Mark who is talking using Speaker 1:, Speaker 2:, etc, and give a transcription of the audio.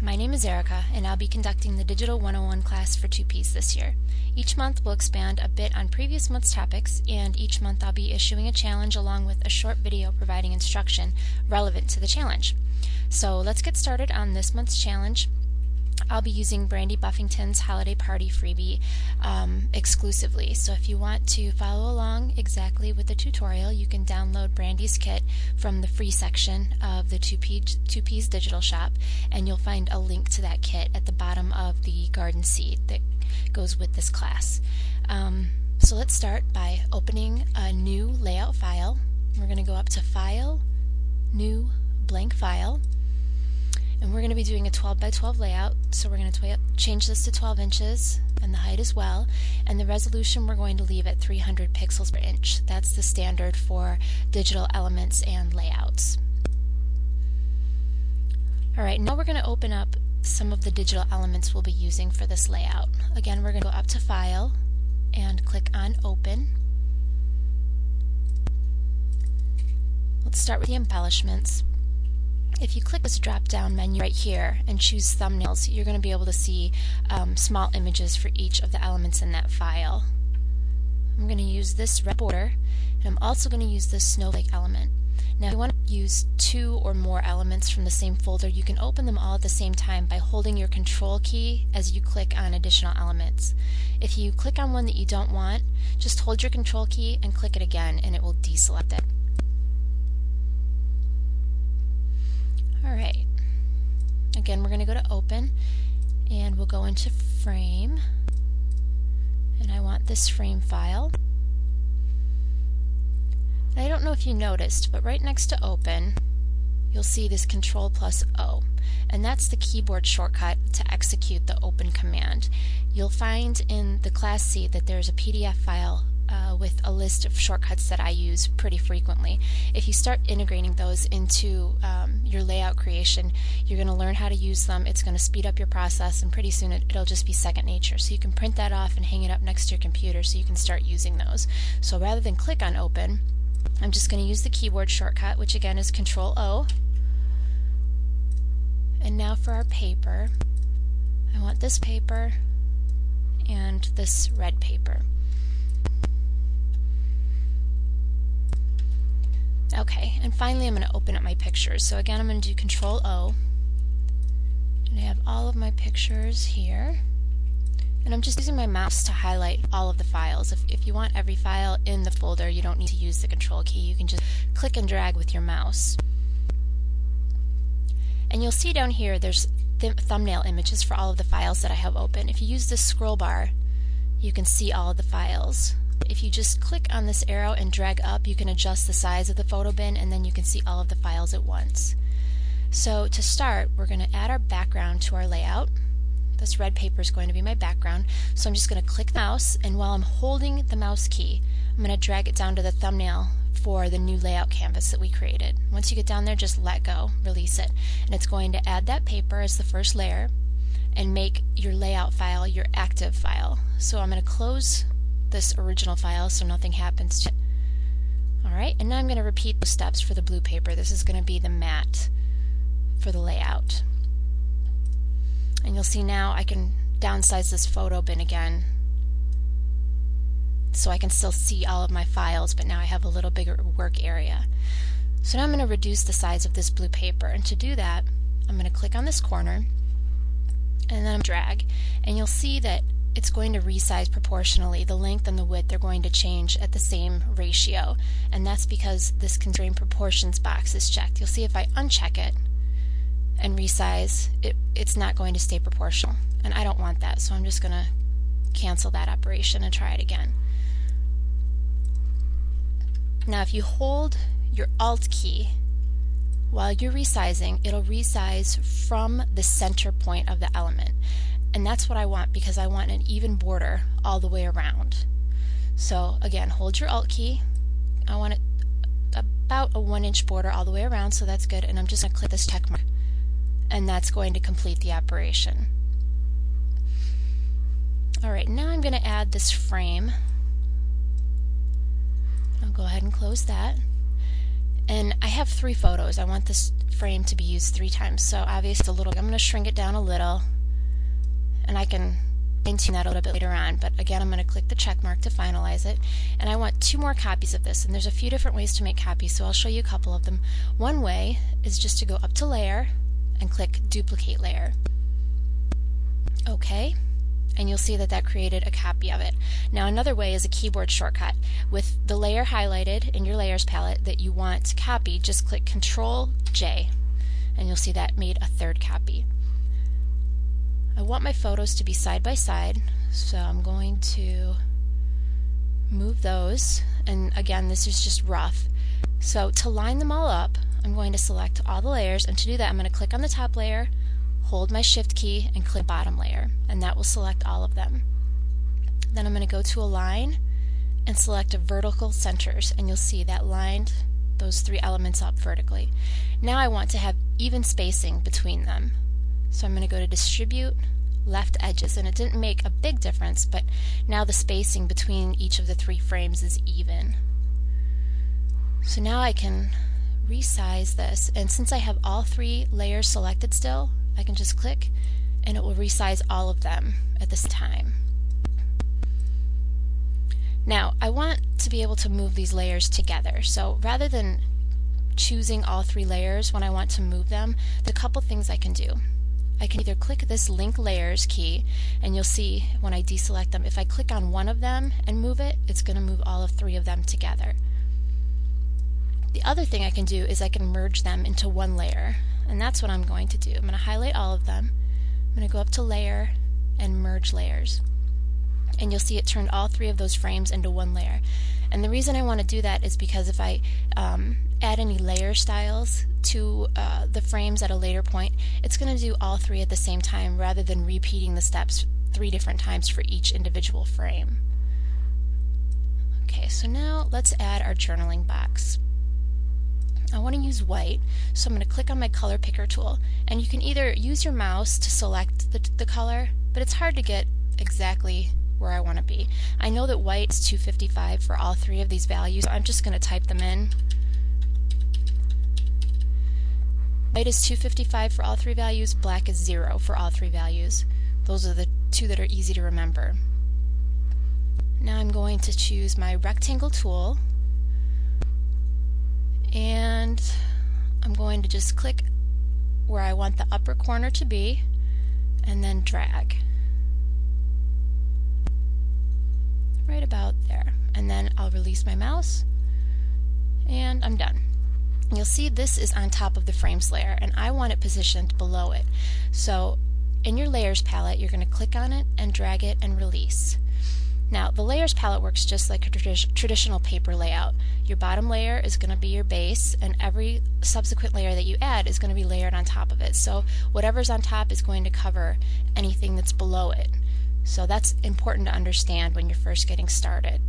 Speaker 1: my name is Erica, and I'll be conducting the Digital 101 class for 2Ps this year. Each month we'll expand a bit on previous month's topics, and each month I'll be issuing a challenge along with a short video providing instruction relevant to the challenge. So let's get started on this month's challenge. I'll be using Brandy Buffington's Holiday Party freebie exclusively. So if you want to follow along exactly with the tutorial, you can download Brandy's kit from the free section of the 2Ps digital shop, and you'll find a link to that kit at the bottom of the garden seed that goes with this class. So let's start by opening a new layout file. We're going to go up to File, New, Blank File. And we're going to be doing a 12 by 12 layout, so we're going to change this to 12 inches and the height as well, and the resolution we're going to leave at 300 pixels per inch. That's the standard for digital elements and layouts. Alright, now we're going to open up some of the digital elements we'll be using for this layout. Again, we're going to go up to File and click on Open. Let's start with the embellishments. If you click this drop-down menu right here and choose thumbnails, you're going to be able to see small images for each of the elements in that file. I'm going to use this red border, and I'm also going to use this snowflake element. Now if you want to use two or more elements from the same folder, you can open them all at the same time by holding your Control key as you click on additional elements. If you click on one that you don't want, just hold your Control key and click it again and it will deselect it. Alright, again we're going to go to Open, and we'll go into Frame, and I want this frame file. And I don't know if you noticed, but right next to Open you'll see this Control+O, and that's the keyboard shortcut to execute the Open command. You'll find in the class seed that there's a PDF file with a list of shortcuts that I use pretty frequently. If you start integrating those into your layout creation, you're going to learn how to use them. It's going to speed up your process, and pretty soon it'll just be second nature. So you can print that off and hang it up next to your computer so you can start using those. So rather than click on Open, I'm just going to use the keyboard shortcut, which again is Control-O. And now for our paper, I want this paper and this red paper. Okay, and finally I'm going to open up my pictures. So again, I'm going to do Control-O, and I have all of my pictures here. And I'm just using my mouse to highlight all of the files. If you want every file in the folder, you don't need to use the Control key. You can just click and drag with your mouse. And you'll see down here there's thumbnail images for all of the files that I have open. If you use this scroll bar, you can see all of the files. If you just click on this arrow and drag up, you can adjust the size of the photo bin, and then you can see all of the files at once. So to start, we're going to add our background to our layout. This red paper is going to be my background, so I'm just going to click the mouse, and while I'm holding the mouse key, I'm going to drag it down to the thumbnail for the new layout canvas that we created. Once you get down there, just let go, release it, and it's going to add that paper as the first layer and make your layout file your active file. So I'm going to close this original file so nothing happens to it. Alright, and now I'm going to repeat the steps for the blue paper. This is going to be the mat for the layout. And you'll see now I can downsize this photo bin again so I can still see all of my files, but now I have a little bigger work area. So now I'm going to reduce the size of this blue paper, and to do that I'm going to click on this corner and then drag, and you'll see that it's going to resize proportionally. The length and the width are going to change at the same ratio, and that's because this constrain proportions box is checked. You'll see if I uncheck it and resize, it's not going to stay proportional, and I don't want that, so I'm just going to cancel that operation and try it again. Now if you hold your Alt key while you're resizing, it'll resize from the center point of the element. And that's what I want, because I want an even border all the way around. So again, hold your Alt key. I want it about a 1-inch border all the way around, so that's good. And I'm just going to click this check mark, and that's going to complete the operation. Alright, now I'm going to add this frame. I'll go ahead and close that. And I have 3 photos. I want this frame to be used 3 times. So obviously it's a little, I'm going to shrink it down a little, and I can fine-tune that a little bit later on, but again I'm going to click the check mark to finalize it, and I want 2 more copies of this, and there's a few different ways to make copies, so I'll show you a couple of them. One way is just to go up to Layer and click Duplicate Layer. Okay, and you'll see that that created a copy of it. Now another way is a keyboard shortcut. With the layer highlighted in your layers palette that you want to copy, just click Control J, and you'll see that made a 3rd copy. I want my photos to be side by side, so I'm going to move those, and again this is just rough. So to line them all up, I'm going to select all the layers, and to do that I'm going to click on the top layer, hold my Shift key, and click bottom layer, and that will select all of them. Then I'm going to go to Align and select a Vertical Centers, and you'll see that lined those 3 elements up vertically. Now I want to have even spacing between them. So I'm going to go to Distribute, Left Edges, and it didn't make a big difference, but now the spacing between each of the 3 frames is even. So now I can resize this, and since I have all 3 layers selected still, I can just click and it will resize all of them at this time. Now I want to be able to move these layers together, so rather than choosing all 3 layers when I want to move them, there's a couple things I can do. I can either click this Link Layers key, and you'll see when I deselect them, if I click on one of them and move it, it's going to move all of 3 of them together. The other thing I can do is I can merge them into one layer, and that's what I'm going to do. I'm going to highlight all of them, I'm going to go up to Layer and Merge Layers, and you'll see it turned all 3 of those frames into one layer. And the reason I want to do that is because if I add any layer styles to the frames at a later point, it's going to do all 3 at the same time rather than repeating the steps 3 different times for each individual frame. Okay, so now let's add our journaling box. I want to use white, so I'm going to click on my color picker tool, and you can either use your mouse to select the color, but it's hard to get exactly where I want to be. I know that white is 255 for all 3 of these values, so I'm just going to type them in. White is 255 for all 3 values, black is 0 for all 3 values. Those are the 2 that are easy to remember. Now I'm going to choose my rectangle tool, and I'm going to just click where I want the upper corner to be and then drag right about there, and then I'll release my mouse and I'm done. You'll see this is on top of the frames layer, and I want it positioned below it. So in your layers palette you're going to click on it and drag it and release. Now the layers palette works just like a traditional paper layout. Your bottom layer is going to be your base, and every subsequent layer that you add is going to be layered on top of it. So whatever's on top is going to cover anything that's below it. So that's important to understand when you're first getting started.